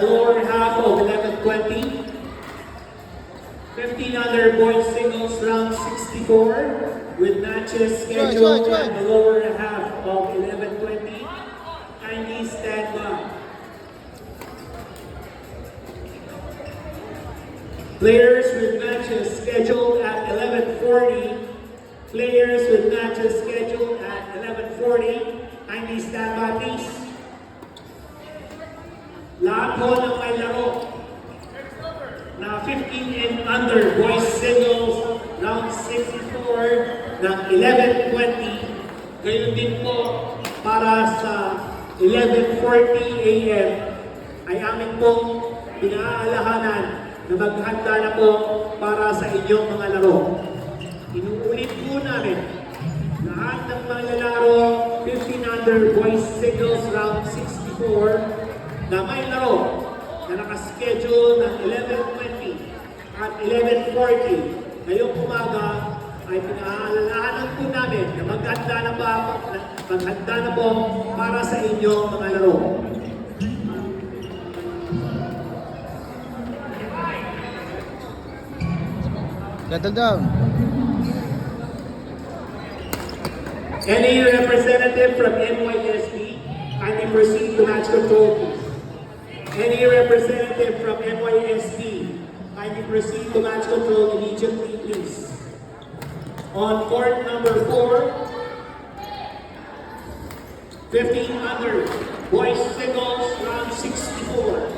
the lower half of 11:20. 15 under boys singles round 64 with matches scheduled at the lower half of 11:20. Kindly stand by. Players with matches scheduled at 11:40. Players with matches scheduled at 11:40. Kindly stand by, please. Lahat po ng may laro na 15 and under boys singles round 64 ng 11:20. Gayon din po para sa 11:40 a.m. ay amin pong pinaalahanan na maghanda na po para sa inyong mga laro. Inuulit po namin, lahat ng mga lalaro 15 under boys singles round 64 na may laro na nakaschedule ng 11:20 at 11:40 ngayong umaga ay pinaalalahanan po namin na maghanda na po para sa inyong mga laro. Settle down. Any representative from NYSB, kindly proceed to match control, please. Any representative from NYSB, kindly proceed to match control immediately, please. On court number 4, 15 under boys singles round 64.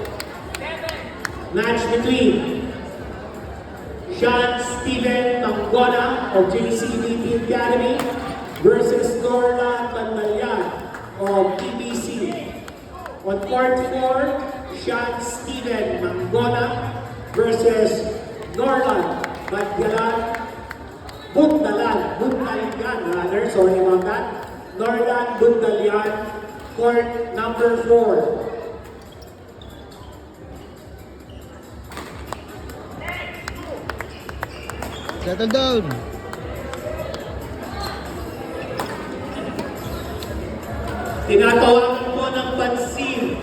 Match between Sean Steven Mangona of JCBT Academy versus Norlan Bandayan of PBC. On court 4, Sean Steven Mangona versus Norlan Bundalan, sorry about that. Norlan Bundalan, court number 4. Settle down. Tinatawagan po ng pansin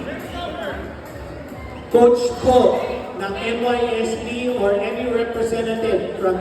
coach po ng NYSB or any representative from